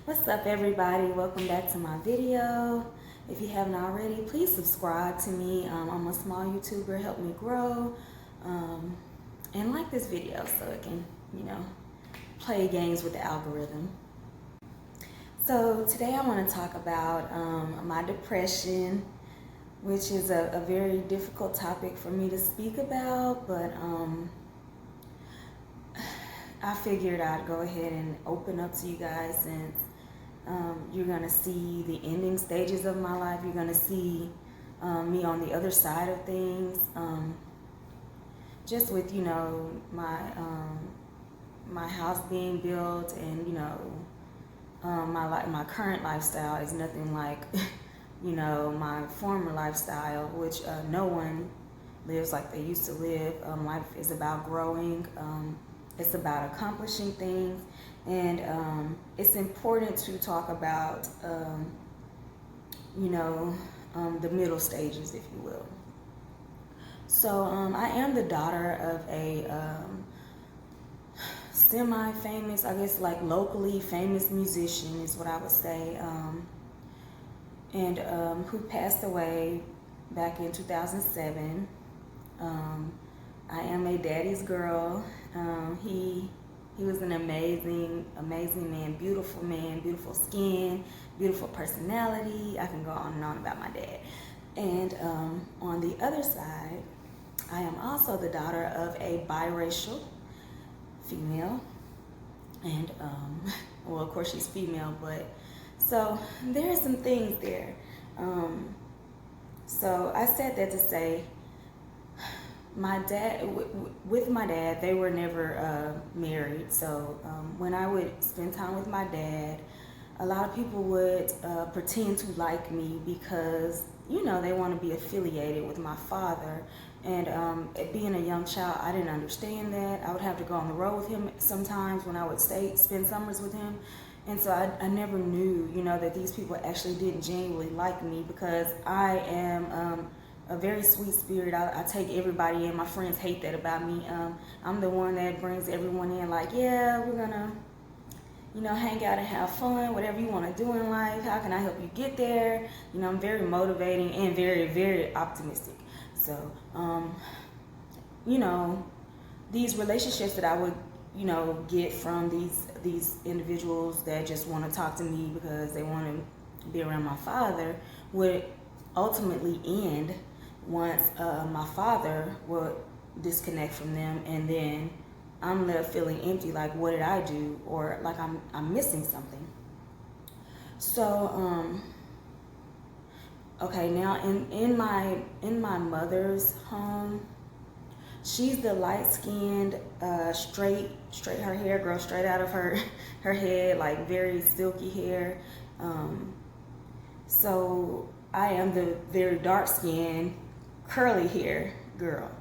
What's up, everybody? Welcome back to my video. If you haven't already, please subscribe to me. I'm a small YouTuber. Help me grow, and like this video so it can, play games with the algorithm. So today I want to talk about my depression, which is a very difficult topic for me to speak about, but I figured I'd go ahead and open up to you guys since you're going to see the ending stages of my life. You're going to see me on the other side of things. Just with, my house being built and, my current lifestyle is nothing like, my former lifestyle, which no one lives like they used to live. Life is about growing. It's about accomplishing things. And it's important to talk about, the middle stages, if you will. So I am the daughter of a semi-famous, I guess like locally famous musician is what I would say, and who passed away back in 2007. I am a daddy's girl. He was an amazing man, beautiful skin, beautiful personality. I can go on and on about my dad. And on the other side, I am also the daughter of a biracial female. And, well, of course she's female, but so there are some things there. So I said that to say, with my dad, they were never married. So when I would spend time with my dad, a lot of people would pretend to like me because, they want to be affiliated with my father. And being a young child, I didn't understand that. I would have to go on the road with him sometimes when I would spend summers with him. And so I never knew, that these people actually didn't genuinely like me because I am a very sweet spirit. I take everybody in. My friends hate that about me. I'm the one that brings everyone in like, yeah, we're gonna, hang out and have fun, whatever you want to do in life. How can I help you get there? I'm very motivating and very, very optimistic. So, these relationships that I would, get from these individuals that just want to talk to me because they want to be around my father would ultimately end once my father would disconnect from them, and then I'm left feeling empty, like what did I do, or like I'm missing something. So okay, now in my mother's home, she's the light-skinned, straight her hair grows straight out of her head, like very silky hair. So I am the very dark-skinned, curly hair girl.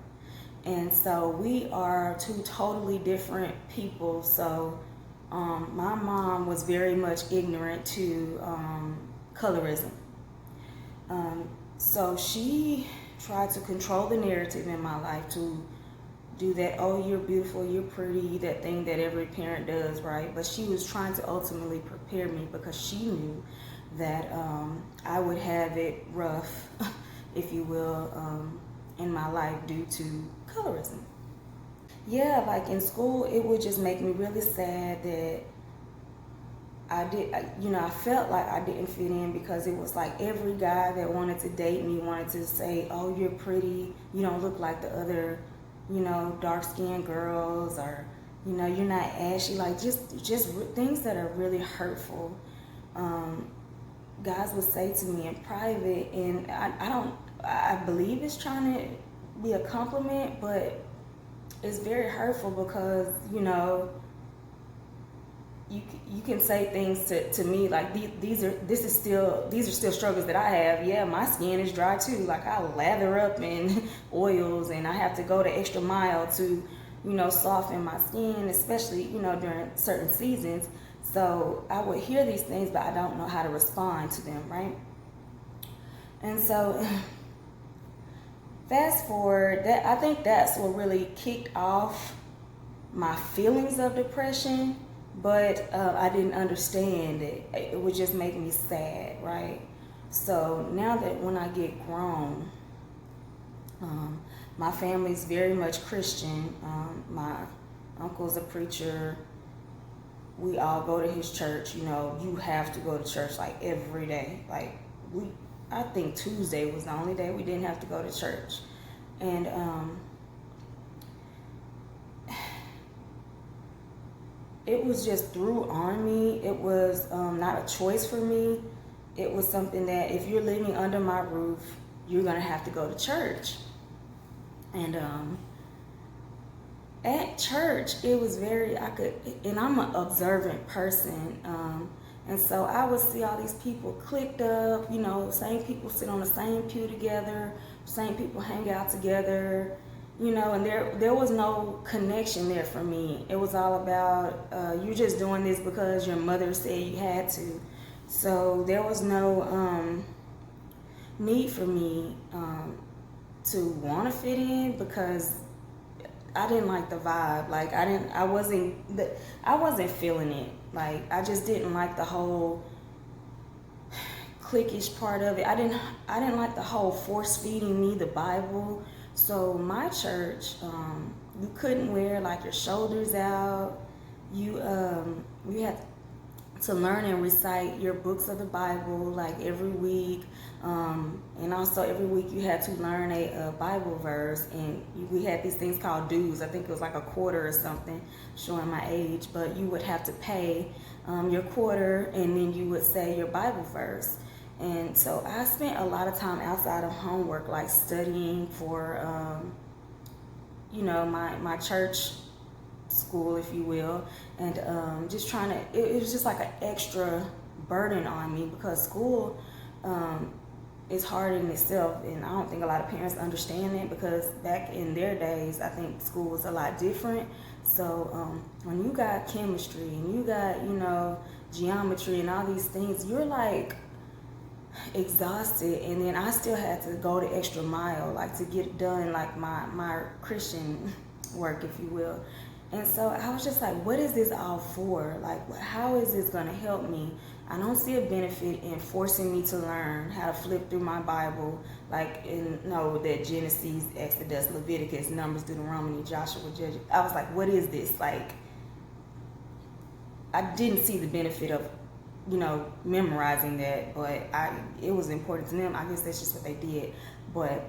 And so we are two totally different people. So my mom was very much ignorant to colorism. So she tried to control the narrative in my life to do that, oh, you're beautiful, you're pretty, that thing that every parent does, right? But she was trying to ultimately prepare me because she knew that I would have it rough, if you will, in my life due to colorism. Yeah, like in school, it would just make me really sad that I felt like I didn't fit in because it was like every guy that wanted to date me wanted to say, oh, you're pretty, you don't look like the other, dark-skinned girls, or, you're not ashy, like just things that are really hurtful. Guys would say to me in private, and I believe it's trying to be a compliment, but it's very hurtful because, you can say things to me like these are still struggles that I have. Yeah, my skin is dry too. Like I lather up in oils and I have to go the extra mile to, soften my skin, especially, during certain seasons. So I would hear these things, but I don't know how to respond to them, right? And so fast forward, that I think that's what really kicked off my feelings of depression but I didn't understand it. It would just make me sad, right? So now that when I get grown, my family's very much Christian. My uncle's a preacher. We all go to his church. You know, you have to go to church like every day. Like I think Tuesday was the only day we didn't have to go to church. And it was just through on me. It was not a choice for me. It was something that if you're living under my roof, you're gonna have to go to church. And at church, it was very, and I'm an observant person. And so I would see all these people clicked up, you know, same people sit on the same pew together, same people hang out together, you know, and there was no connection there for me. It was all about, you're just doing this because your mother said you had to. So there was no need for me to want to fit in, because I didn't like the vibe. Like I wasn't feeling it. Like I just didn't like the whole cliquish part of it. I didn't like the whole force feeding me the Bible. So my church, you couldn't wear like your shoulders out. You had to learn and recite your books of the Bible like every week. And also every week you had to learn a Bible verse, and we had these things called dues. I think it was like a quarter or something, showing my age, but you would have to pay your quarter, and then you would say your Bible verse. And so I spent a lot of time outside of homework, like studying for, you know, my church school, if you will, and just trying to, it was just like an extra burden on me, because school is hard in itself, and I don't think a lot of parents understand that, because back in their days, I think school was a lot different. So when you got chemistry and you got, you know, geometry and all these things, you're like exhausted, and then I still had to go the extra mile, like to get done like my Christian work, if you will. And so I was just like, what is this all for? Like, how is this going to help me? I don't see a benefit in forcing me to learn how to flip through my Bible, like that Genesis, Exodus, Leviticus, Numbers, Deuteronomy, Joshua, Judges. I was like, what is this? Like, I didn't see the benefit of, you know, memorizing that, but it was important to them. I guess that's just what they did. But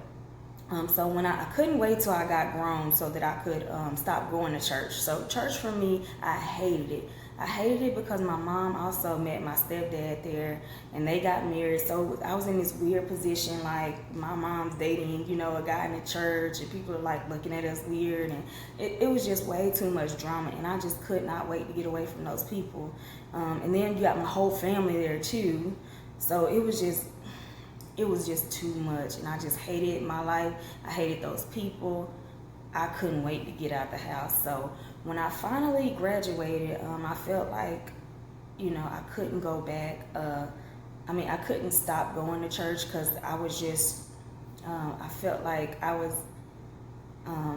so when I couldn't wait till I got grown so that I could stop going to church. So church for me, I hated it. I hated it because my mom also met my stepdad there, and they got married. So I was in this weird position, like my mom's dating, you know, a guy in the church, and people are like looking at us weird, and it was just way too much drama, and I just could not wait to get away from those people. And then you got my whole family there too, so it was just too much, and I just hated my life. I hated those people. I couldn't wait to get out the house. So when I finally graduated, I felt like, you know, I couldn't go back. I couldn't stop going to church, because I was just, I felt like I was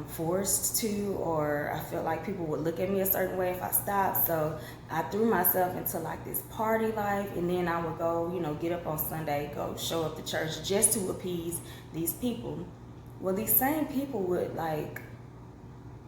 forced to, or I felt like people would look at me a certain way if I stopped. So I threw myself into like this party life, and then I would go, you know, get up on Sunday, go show up to church just to appease these people. Well, these same people would like,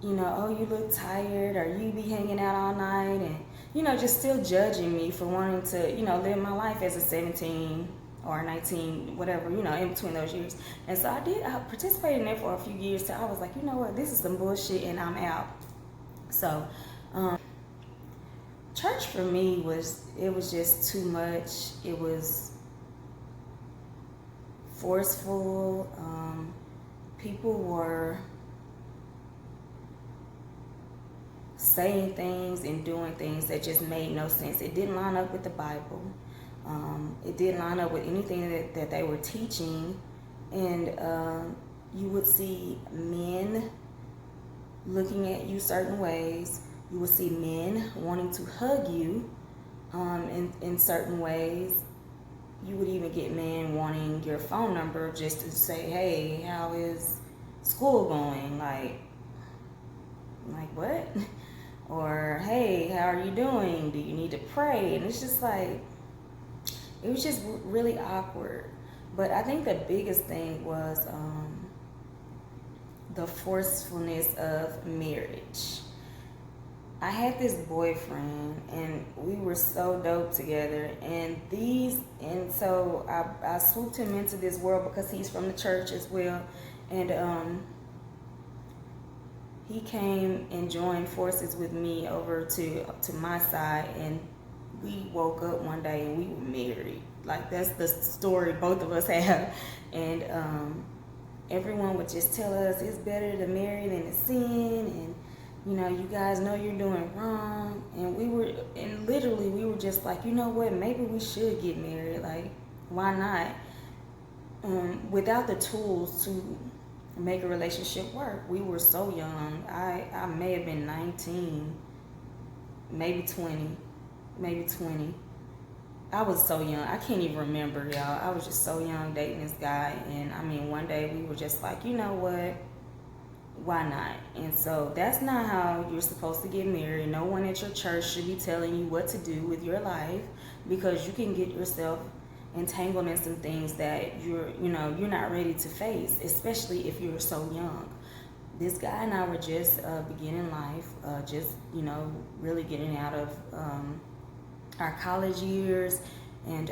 you know, oh, you look tired, or you be hanging out all night, and, you know, just still judging me for wanting to, you know, live my life as a 17 or 19, whatever, you know, in between those years. And so I participated in there for a few years till I was like, you know what, this is some bullshit, and I'm out. So church for me was just too much. It was forceful. People were saying things and doing things that just made no sense. It didn't line up with the Bible. It didn't line up with anything that they were teaching. And you would see men looking at you certain ways. You would see men wanting to hug you in certain ways. You would even get men wanting your phone number just to say, hey, how is school going? Like what? or hey, how are you doing? Do you need to pray? And it's just like, it was just really awkward. But I think the biggest thing was the forcefulness of marriage. I had this boyfriend, and we were so dope together. And so I swooped him into this world because he's from the church as well, and he came and joined forces with me over to my side, and we woke up one day and we were married. Like, that's the story both of us have, and everyone would just tell us it's better to marry than to sin, and you guys know you're doing wrong. And literally we were just like, you know what, maybe we should get married. Like, why not? Without the tools to make a relationship work. We were so young. I may have been 19, maybe 20. I was so young. I can't even remember, y'all. I was just so young dating this guy. And I mean, one day we were just like, you know what? Why not? And so that's not how you're supposed to get married. No one at your church should be telling you what to do with your life, because you can get yourself entangled in some things that you're not ready to face, especially if you're so young. This guy and I were just beginning life, just really getting out of our college years, and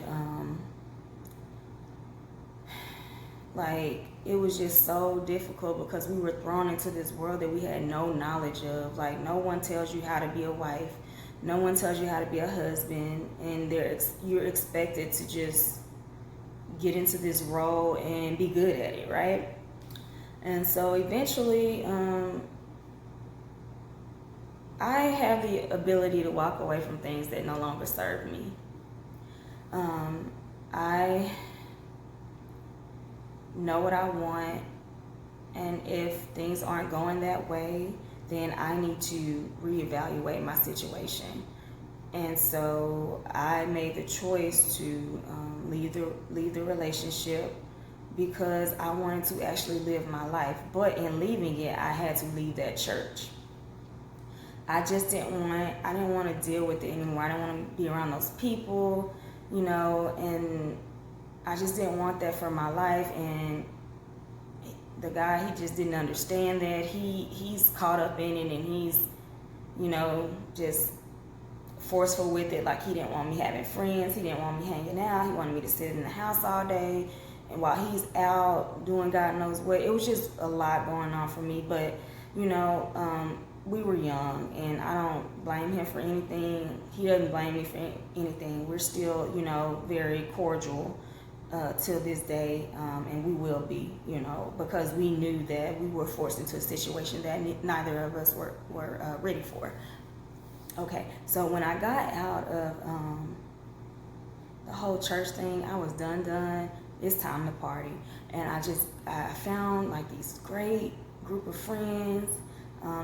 like, it was just so difficult because we were thrown into this world that we had no knowledge of. Like, no one tells you how to be a wife, no one tells you how to be a husband, and you're expected to just get into this role and be good at it, right? And so eventually, I have the ability to walk away from things that no longer serve me. I know what I want, and if things aren't going that way, then I need to reevaluate my situation. And so I made the choice to leave the relationship, because I wanted to actually live my life. But in leaving it, I had to leave that church. I didn't want to deal with it anymore. I didn't want to be around those people, and I just didn't want that for my life. And the guy, he just didn't understand that. He's caught up in it, and he's, just forceful with it. Like, he didn't want me having friends. He didn't want me hanging out. He wanted me to sit in the house all day. And while he's out doing God knows what, it was just a lot going on for me. But, we were young, and I don't blame him for anything. He doesn't blame me for anything. We're still, very cordial till this day, and we will be, because we knew that we were forced into a situation that neither of us were ready for. Okay, so when I got out of the whole church thing, I was done. It's time to party. And I found like these great group of friends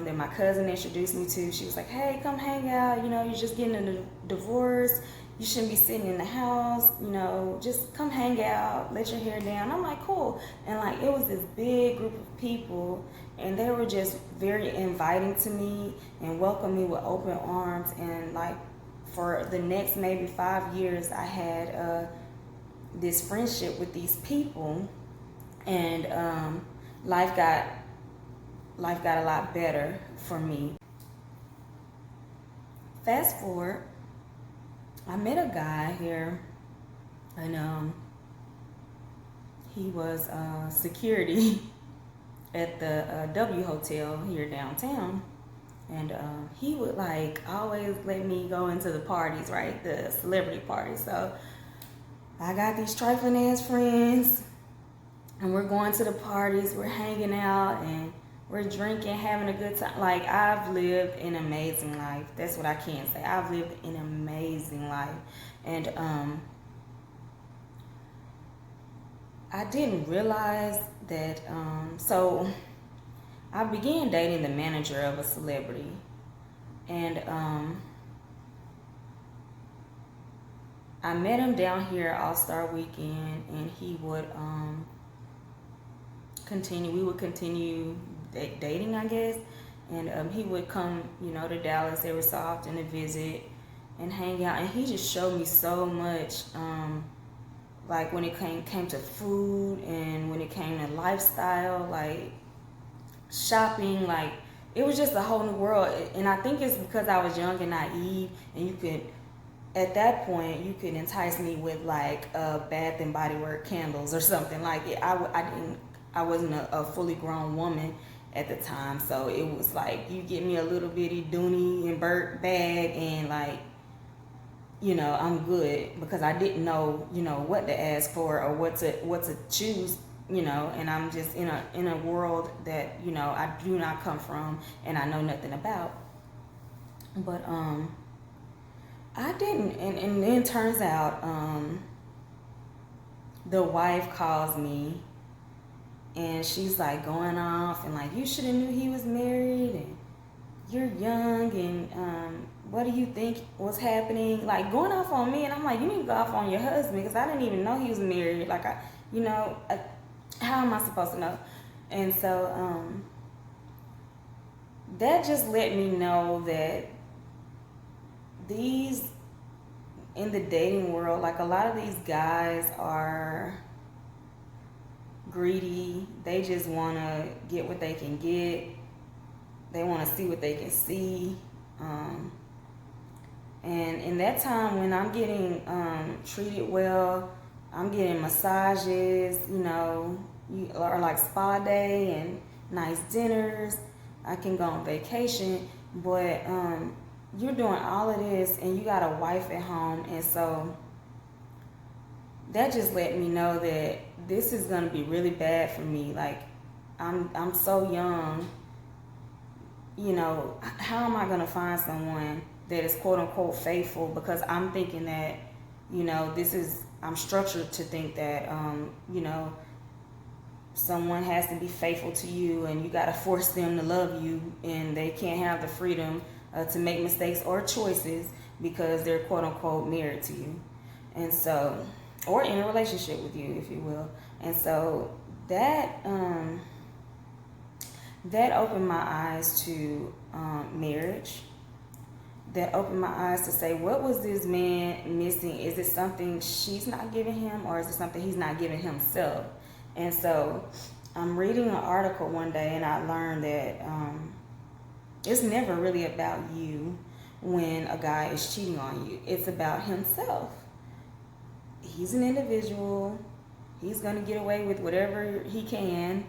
that my cousin introduced me to. She was like, hey, come hang out. You're just getting a divorce. You shouldn't be sitting in the house. Just come hang out, let your hair down. I'm like, cool. And like, it was this big group of people, and they were just very inviting to me and welcomed me with open arms. And like, for the next maybe 5 years, I had this friendship with these people, and life got a lot better for me. Fast forward, I met a guy here, and he was security at the W Hotel here downtown, and he would like always let me go into the parties, right, the celebrity parties. So I got these trifling ass friends, and we're going to the parties, we're hanging out, and we're drinking, having a good time. Like, I've lived an amazing life. That's what I can say. I've lived an amazing life. And I didn't realize that, so I began dating the manager of a celebrity. And I met him down here All-Star Weekend, and he would we would continue dating, I guess. And he would come, to Dallas every so often to visit and hang out. And he just showed me so much, like when it came to food and when it came to lifestyle, like shopping, like it was just a whole new world. And I think it's because I was young and naive, and you could, at that point, you could entice me with like Bath and Body Works candles or something like it. I wasn't a fully grown woman at the time, so it was like you get me a little bitty Dooney and Burt bag, and like, I'm good, because I didn't know, what to ask for or what to choose, and I'm just in a world that, I do not come from and I know nothing about. But I didn't, and then turns out the wife calls me, and she's like going off and like, you should have knew he was married, and you're young, and what do you think was happening? Like going off on me, and I'm like, you need to go off on your husband, because I didn't even know he was married. Like how am I supposed to know? And so that just let me know that in the dating world, like a lot of these guys are greedy. They just want to get what they can get. They want to see what they can see. And in that time when I'm getting treated well, I'm getting massages, or like spa day and nice dinners. I can go on vacation, but you're doing all of this and you got a wife at home, and so that just let me know that this is gonna be really bad for me. Like I'm so young, how am I gonna find someone that is quote unquote faithful? Because I'm thinking that, I'm structured to think that, someone has to be faithful to you, and you got to force them to love you, and they can't have the freedom to make mistakes or choices because they're quote unquote married to you, and so, or in a relationship with you, if you will. And so that opened my eyes to marriage. That opened my eyes to say, what was this man missing? Is it something she's not giving him, or is it something he's not giving himself? And so I'm reading an article one day, and I learned that it's never really about you when a guy is cheating on you. It's about himself. He's an individual. He's going to get away with whatever he can.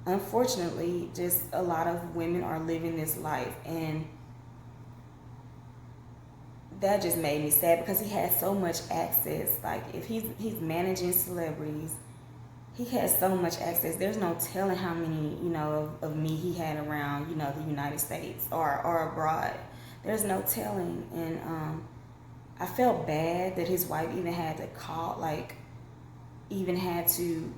Unfortunately, just a lot of women are living this life, and that just made me sad, because he has so much access. Like if he's managing celebrities, he has so much access. There's no telling how many, of me he had around, the United States or abroad. There's no telling. And I felt bad that his wife even had to call, even had to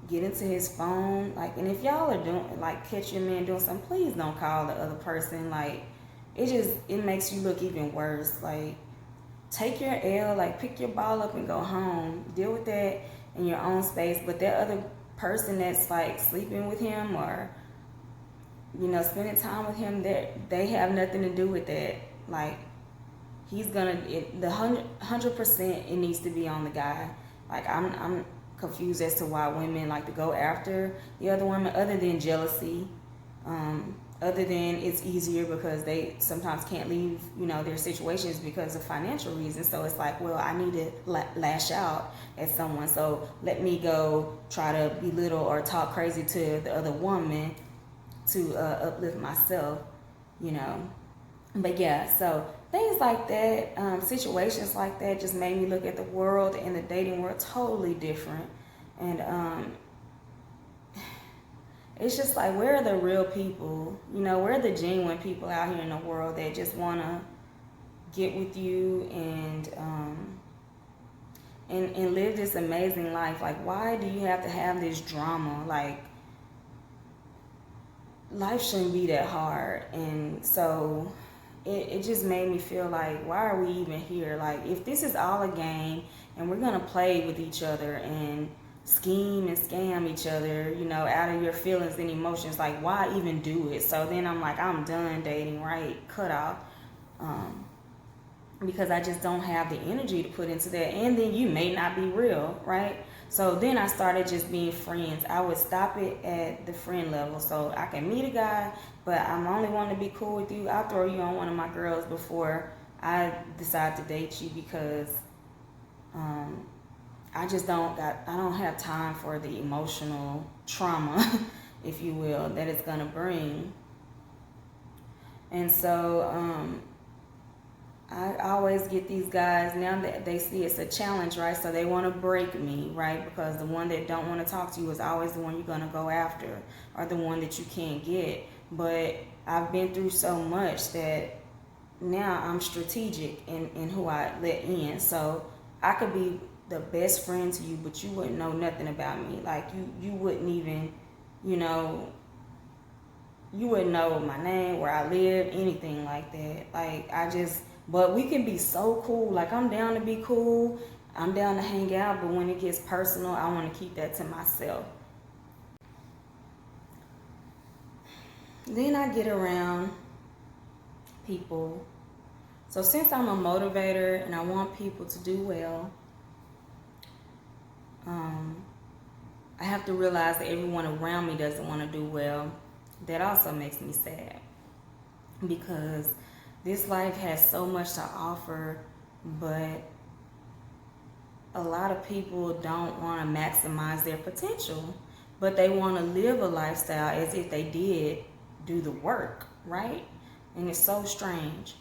get into his phone. And if y'all are doing, catch your man doing something, please don't call the other person. It makes you look even worse. Take your L, pick your ball up and go home. Deal with that in your own space. But that other person that's sleeping with him or spending time with him, that they have nothing to do with that. He's gonna, the 100% it needs to be on the guy. I'm confused as to why women like to go after the other woman, other than jealousy, other than it's easier because they sometimes can't leave their situations because of financial reasons. So it's well, I need to lash out at someone, so let me go try to belittle or talk crazy to the other woman to uplift myself, but yeah. So things like that, situations like that just made me look at the world and the dating world totally different. And it's just where are the real people? Where are the genuine people out here in the world that just want to get with you and live this amazing life? Why do you have to have this drama? Life shouldn't be that hard. And so it just made me feel why are we even here? If this is all a game and we're going to play with each other and scheme and scam each other, out of your feelings and emotions. Like, why even do it? So then I'm like, I'm done dating, right? Cut off. Because I just don't have the energy to put into that. And then you may not be real, right? So then I started just being friends. I would stop it at the friend level. So I can meet a guy, but I'm only wanting to be cool with you. I'll throw you on one of my girls before I decide to date you, because I don't have time for the emotional trauma, if you will, that it's gonna bring. And so I always get these guys, now that they see it's a challenge, right? So they want to break me, right? Because the one that don't want to talk to you is always the one you're going to go after, or the one that you can't get. But I've been through so much that now I'm strategic in who I let in. So I could be the best friend to you, but you wouldn't know nothing about me. Like, you wouldn't even, you wouldn't know my name, where I live, anything like that. But we can be so cool. Like, I'm down to be cool. I'm down to hang out. But when it gets personal, I want to keep that to myself. Then I get around people. So since I'm a motivator and I want people to do well, I have to realize that everyone around me doesn't want to do well. That also makes me sad, because this life has so much to offer, but a lot of people don't want to maximize their potential, but they want to live a lifestyle as if they did do the work, right? And it's so strange.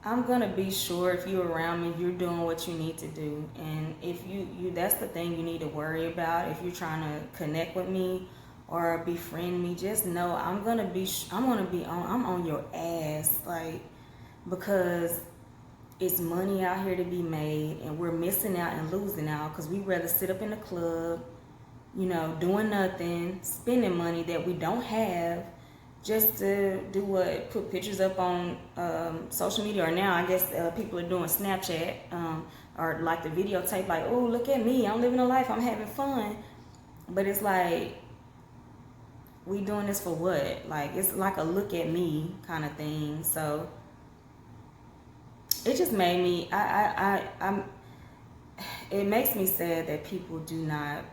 I'm gonna be sure if you're around me, you're doing what you need to do. And if you that's the thing you need to worry about. If you're trying to connect with me or befriend me, just know I'm on your ass, like, because it's money out here to be made, and we're missing out and losing out because we rather sit up in the club, doing nothing, spending money that we don't have, just to do what? Put pictures up on social media, or now I guess people are doing Snapchat, or like the videotape, like, oh, look at me, I'm living a life, I'm having fun. But it's like, we doing this for what? Like, it's like a look at me kind of thing. So it just made me, it makes me sad that people do not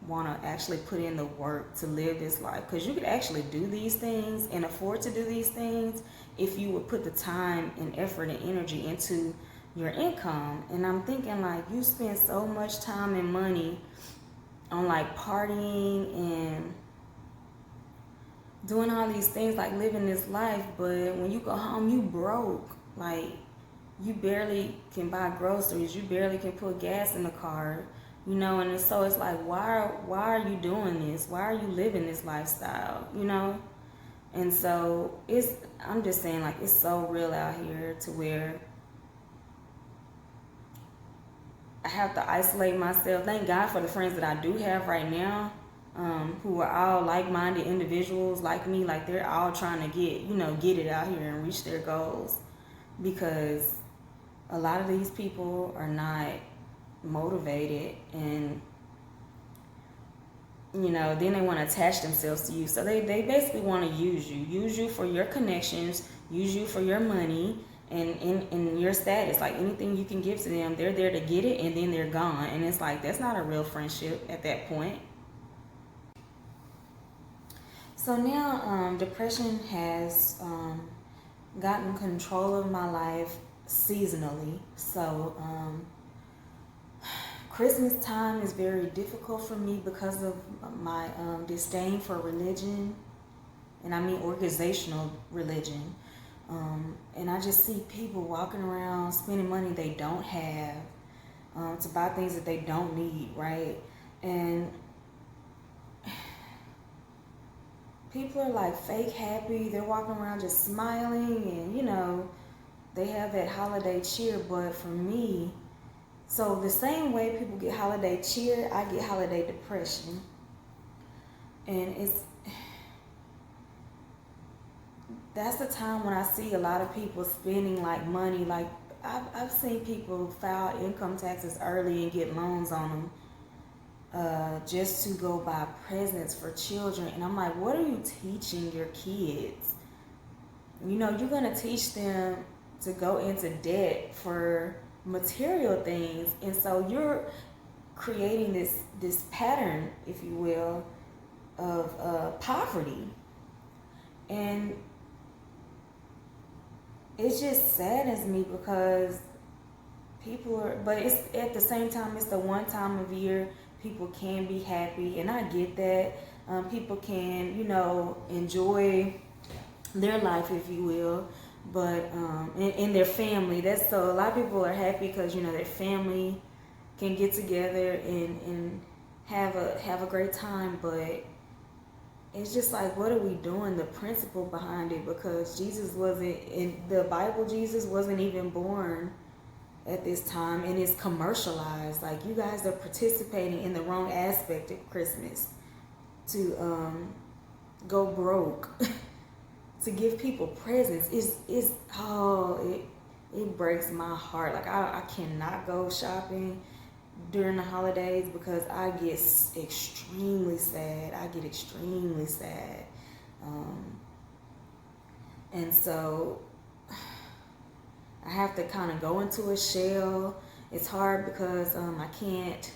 want to actually put in the work to live this life, because you could actually do these things and afford to do these things if you would put the time and effort and energy into your income. And I'm thinking, like, you spend so much time and money on like partying and doing all these things, like living this life, but when you go home, you broke. Like, you barely can buy groceries, you barely can put gas in the car. And so it's like, why are you doing this? Why are you living this lifestyle? And so I'm just saying, like, it's so real out here to where I have to isolate myself. Thank God for the friends that I do have right now, who are all like-minded individuals like me. Like, they're all trying to get it out here and reach their goals, because a lot of these people are not motivated, and then they want to attach themselves to you. So they basically want to use you for your connections, use you for your money, and in your status. Like, anything you can give to them, they're there to get it, and then they're gone. And it's like, that's not a real friendship at that point. So now depression has gotten control of my life seasonally. So Christmas time is very difficult for me because of my disdain for religion, and I mean organizational religion. And I just see people walking around spending money they don't have, to buy things that they don't need, right? And people are like fake happy. They're walking around just smiling, and they have that holiday cheer. But for me, so the same way people get holiday cheer, I get holiday depression. And that's the time when I see a lot of people spending like money. Like I've seen people file income taxes early and get loans on them just to go buy presents for children. And I'm like, what are you teaching your kids? You know, you're going to teach them to go into debt for material things. And so you're creating this pattern, if you will, of poverty. And it just saddens me because people are, but it's at the same time, it's the one time of year people can be happy, and I get that. People can, you know, enjoy their life, if you will, but in their family. That's so a lot of people are happy because, you know, their family can get together and have a great time. But it's just like, what are we doing? The principle behind it, because Jesus wasn't in the Bible. Jesus wasn't even born at this time, and it's commercialized. Like, you guys are participating in the wrong aspect of Christmas to go broke to give people presents. It breaks my heart. Like, I cannot go shopping during the holidays because I get extremely sad. And so I have to kind of go into a shell. It's hard because I can't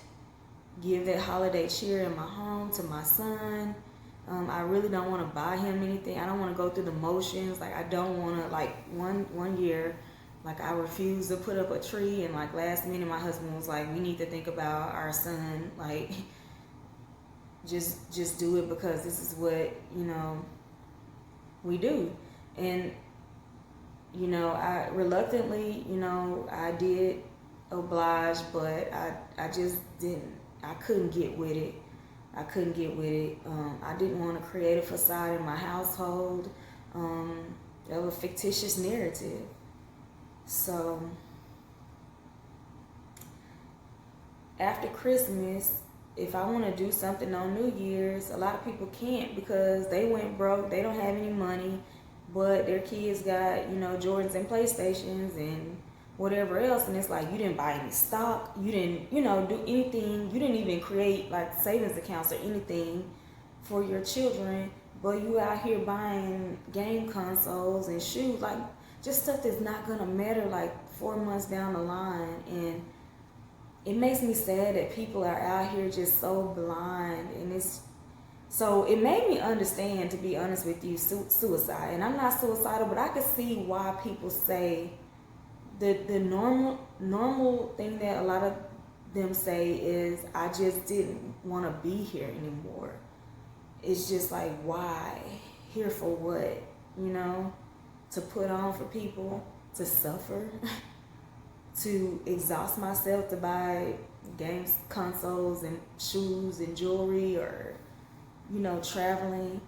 give that holiday cheer in my home to my son. I really don't want to buy him anything. I don't want to go through the motions. Like, I don't want to, like, one year, like, I refused to put up a tree, and like last minute my husband was like, we need to think about our son. Like, just do it because this is what, you know, we do. And, you know, I reluctantly, you know, I did oblige, but I just didn't. I couldn't get with it. I didn't want to create a facade in my household of a fictitious narrative. So after Christmas, if I want to do something on New Year's, a lot of people can't because they went broke. They don't have any money, but their kids got, you know, Jordans and PlayStations and whatever else. And it's like, you didn't buy any stock. You didn't, you know, do anything. You didn't even create like savings accounts or anything for your children, but you out here buying game consoles and shoes, like just stuff that's not gonna matter like 4 months down the line. And it makes me sad that people are out here just so blind. And so it made me understand, to be honest with you, suicide. And I'm not suicidal, but I could see why people say the normal thing that a lot of them say is, I just didn't want to be here anymore. It's just like, why? Here for what? You know? To put on for people, to suffer, to exhaust myself to buy games, consoles, and shoes and jewelry, or, you know, traveling.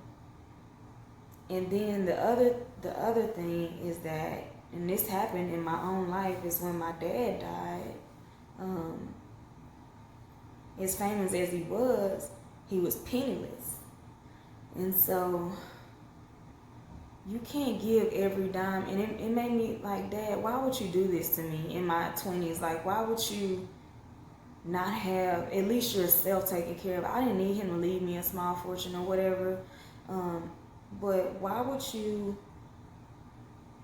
And then the other thing is that, and this happened in my own life, is when my dad died. As famous as he was penniless. And so you can't give every dime. And it made me like, Dad, why would you do this to me in my 20s? Like, why would you not have at least yourself taken care of? I didn't need him to leave me a small fortune or whatever. But why would you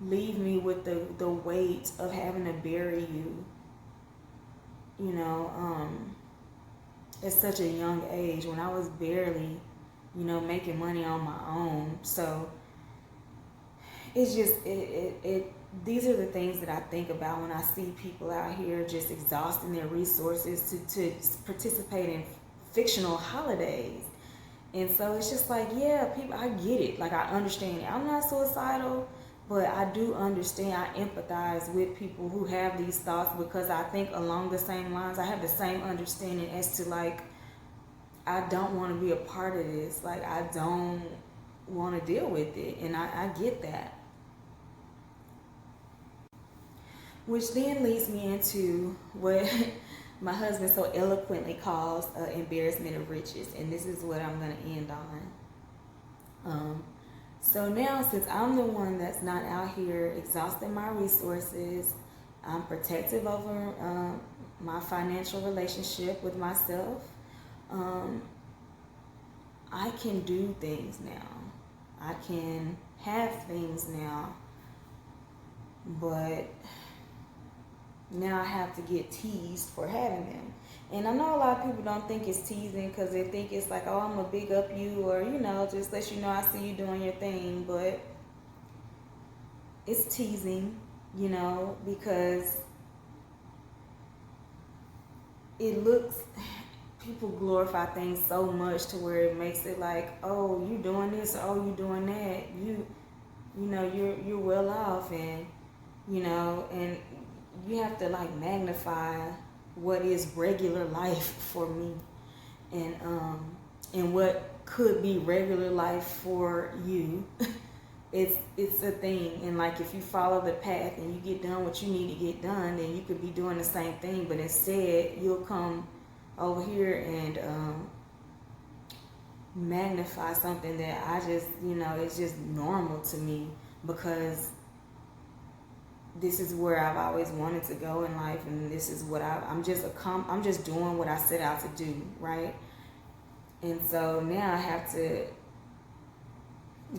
leave me with the weight of having to bury you, you know, at such a young age, when I was barely, you know, making money on my own. So it's just, these are the things that I think about when I see people out here just exhausting their resources to participate in fictional holidays. And so it's just like, yeah, people, I get it. Like, I understand it. I'm not suicidal, but I do understand, I empathize with people who have these thoughts, because I think along the same lines, I have the same understanding as to, like, I don't want to be a part of this. Like, I don't want to deal with it. And I get that. Which then leads me into what my husband so eloquently calls embarrassment of riches. And this is what I'm going to end on. So now, since I'm the one that's not out here exhausting my resources, I'm protective over my financial relationship with myself. Um, I can do things now. I can have things now, but now I have to get teased for having them. And I know a lot of people don't think it's teasing because they think it's like, oh, I'm gonna big up you, or just let you know I see you doing your thing. But it's teasing, because it looks, people glorify things so much to where it makes it like, oh, you doing this, or oh, you doing that, you're well off, and and you have to like magnify what is regular life for me, and what could be regular life for you. It's a thing, and like if you follow the path and you get done what you need to get done, then you could be doing the same thing, but instead you'll come over here and magnify something that I just it's just normal to me, because this is where I've always wanted to go in life, and this is what I'm just doing what I set out to do, right? And so now I have to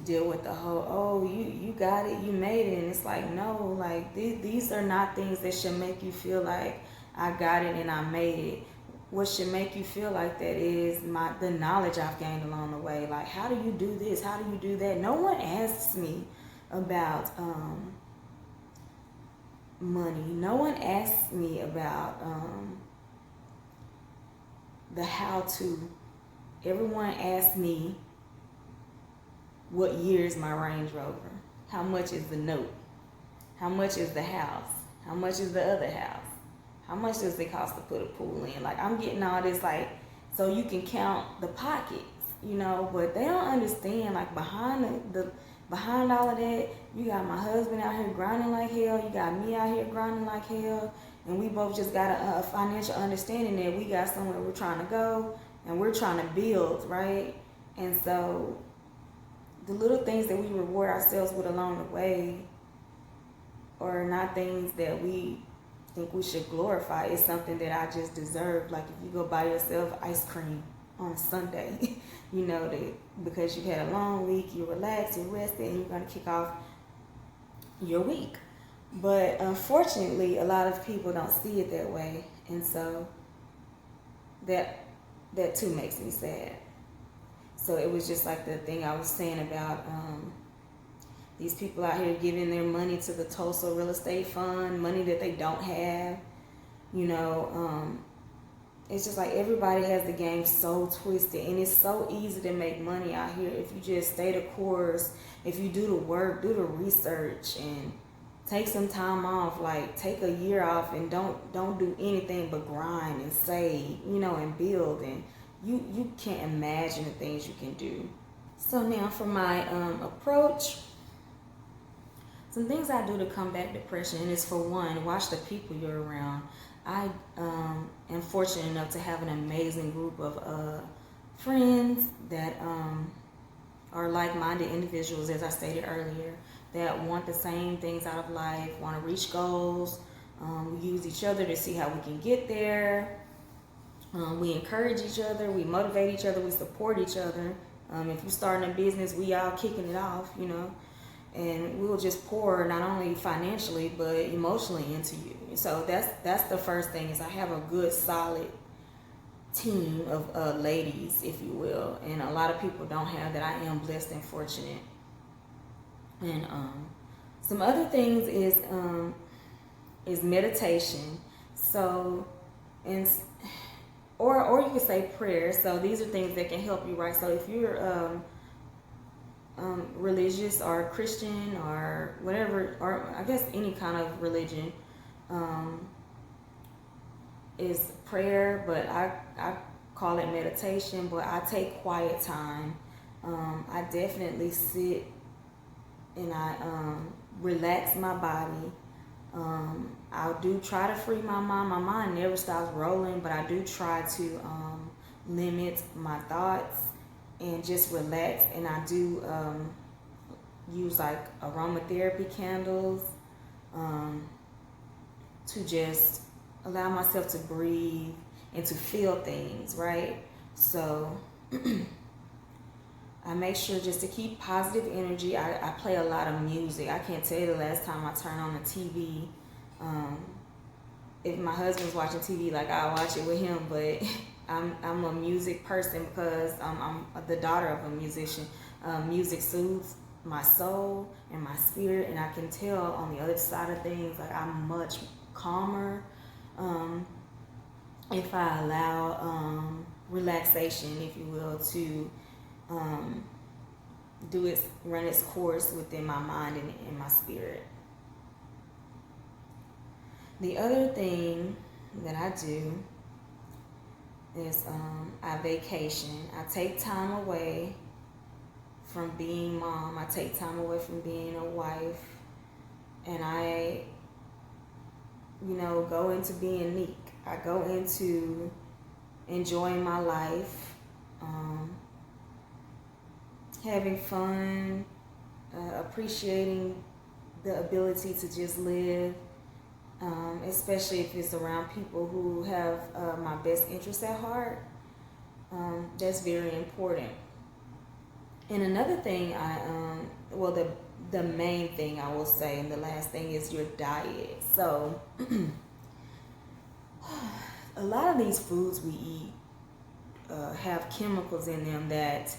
deal with the whole, oh, you got it, you made it, and it's like, no, like these are not things that should make you feel like I got it and I made it. What should make you feel like that is the knowledge I've gained along the way. Like, how do you do this? How do you do that? No one asks me about money. No one asks me about the how-to. Everyone asks me what year is my Range Rover? How much is the note? How much is the house? How much is the other house? How much does it cost to put a pool in? Like, I'm getting all this, like, so you can count the pockets, but they don't understand, like, behind all of that, you got my husband out here grinding like hell, you got me out here grinding like hell, and we both just got a financial understanding that we got somewhere we're trying to go, and we're trying to build, right? And so the little things that we reward ourselves with along the way are not things that we think we should glorify. It's something that I just deserve. Like if you go buy yourself ice cream on a Sunday, that because you had a long week, you relaxed, you rested, and you're going to kick off your week. But unfortunately, a lot of people don't see it that way. And so that too makes me sad. So it was just like the thing I was saying about these people out here giving their money to the Tulsa real estate fund, money that they don't have. It's just like everybody has the game so twisted, and it's so easy to make money out here if you just stay the course, if you do the work, do the research, and take some time off, like take a year off and don't do anything but grind and save, and build, and you can't imagine the things you can do. So now for my approach, some things I do to combat depression is, for one, watch the people you're around. I am fortunate enough to have an amazing group of friends that are like-minded individuals, as I stated earlier, that want the same things out of life, want to reach goals. We use each other to see how we can get there. We encourage each other, we motivate each other, we support each other. If you're starting a business, we all kicking it off, and we'll just pour not only financially but emotionally into you. So that's the first thing, is I have a good solid team of ladies, if you will, and a lot of people don't have that. I am blessed and fortunate. And some other things is meditation. So, and or you could say prayer. So these are things that can help you, right? So if you're religious or Christian or whatever, or I guess any kind of religion, is prayer, but I call it meditation. But I take quiet time. I definitely sit and I relax my body. I do try to free my mind. My mind never stops rolling, but I do try to limit my thoughts and just relax. And I do use like aromatherapy candles, to just allow myself to breathe and to feel things, right? So I make sure just to keep positive energy. I play a lot of music. I can't tell you the last time I turned on the TV. If my husband's watching TV, like I'll watch it with him, but I'm a music person because I'm the daughter of a musician. Music soothes my soul and my spirit, and I can tell on the other side of things, like I'm much calmer if I allow relaxation, if you will, to run its course within my mind and my spirit. The other thing that I do is I vacation. I take time away from being mom. I take time away from being a wife, and I, go into being meek. I go into enjoying my life, having fun, appreciating the ability to just live, especially if it's around people who have my best interests at heart. That's very important. And another thing the main thing I will say, and the last thing, is your diet. So a lot of these foods we eat have chemicals in them that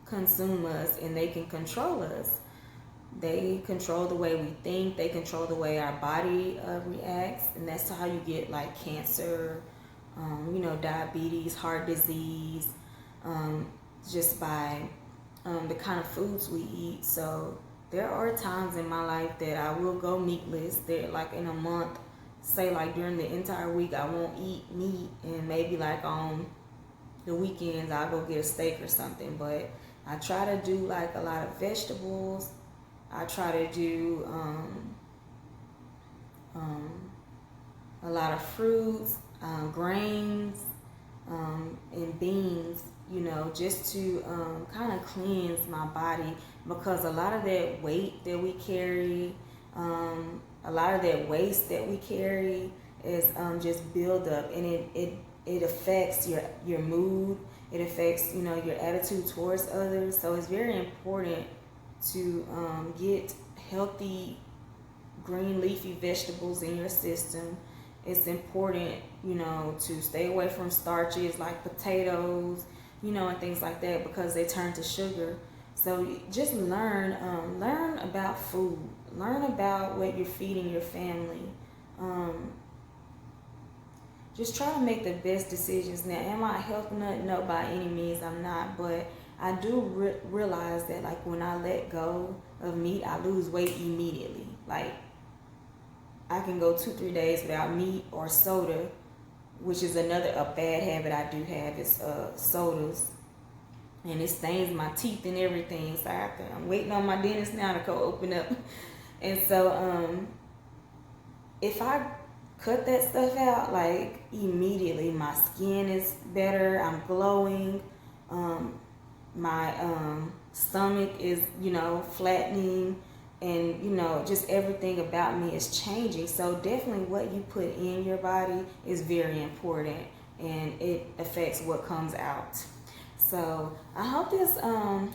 consume us, and they can control us. They control the way we think. They control the way our body reacts, and that's how you get like cancer, diabetes, heart disease, just by the kind of foods we eat. So there are times in my life that I will go meatless. There, like in a month, say like during the entire week, I won't eat meat, and maybe like on the weekends I'll go get a steak or something. But I try to do like a lot of vegetables. I try to do a lot of fruits, grains, and beans, just to kind of cleanse my body, because a lot of that weight that we carry, a lot of that waste that we carry is just build up, and it affects your mood. It affects your attitude towards others. So it's very important to get healthy green leafy vegetables in your system. It's important, to stay away from starches like potatoes, and things like that, because they turn to sugar. So just learn about food. Learn about what you're feeding your family. Just try to make the best decisions. Now, am I a health nut? No, by any means I'm not, but I do realize that like when I let go of meat, I lose weight immediately. Like I can go 2-3 days without meat or soda, which is a bad habit I do have, is sodas. And it stains my teeth and everything. So I'm waiting on my dentist now to go open up. And so if I cut that stuff out, like immediately my skin is better, I'm glowing, my stomach is flattening, and just everything about me is changing. So definitely what you put in your body is very important, and it affects what comes out. So I hope this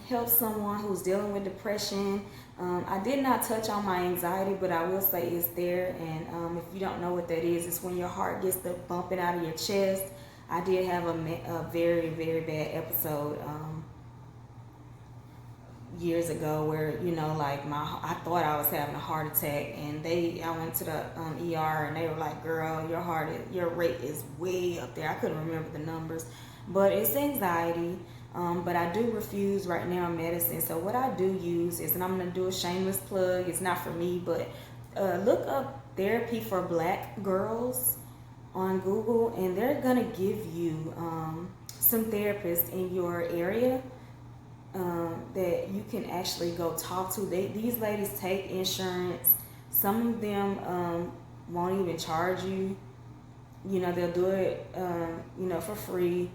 helps someone who's dealing with depression. I did not touch on my anxiety, but I will say it's there. And if you don't know what that is, it's when your heart gets the bumping out of your chest. I did have a very, very bad episode years ago where I thought I was having a heart attack, and I went to the ER, and they were like, "Girl, your rate is way up there." I couldn't remember the numbers, but it's anxiety. But I do refuse right now medicine. So what I do use is, and I'm going to do a shameless plug, it's not for me, but look up therapy for black girls on Google, and they're going to give you some therapists in your area that you can actually go talk to. These ladies take insurance. Some of them won't even charge you. They'll do it, for free.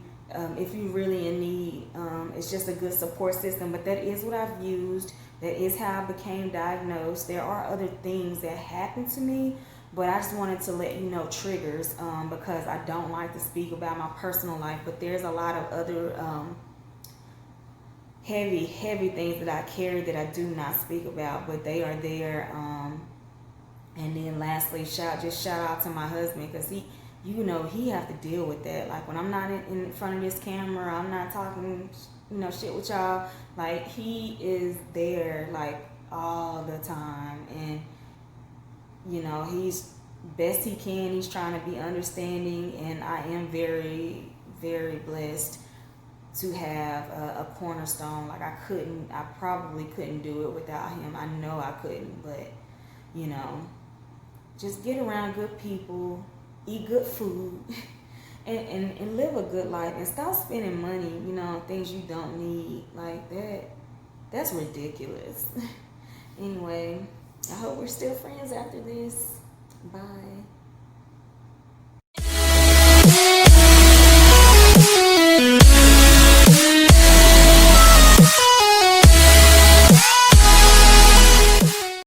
if you're really in need. It's just a good support system. But that is what I've used. That is how I became diagnosed. There are other things that happened to me, but I just wanted to let you know triggers, because I don't like to speak about my personal life. But there's a lot of other heavy things that I carry that I do not speak about, but they are there. And then lastly, shout out to my husband, because he have to deal with that. Like when I'm not in front of this camera, I'm not talking shit with y'all. Like he is there like all the time, and he's best he can. He's trying to be understanding, and I am very, very blessed to have a cornerstone. Like I probably couldn't do it without him. I know I couldn't, but just get around good people, eat good food, and live a good life, and stop spending money, on things you don't need. Like that's ridiculous. Anyway, I hope we're still friends after this. Bye.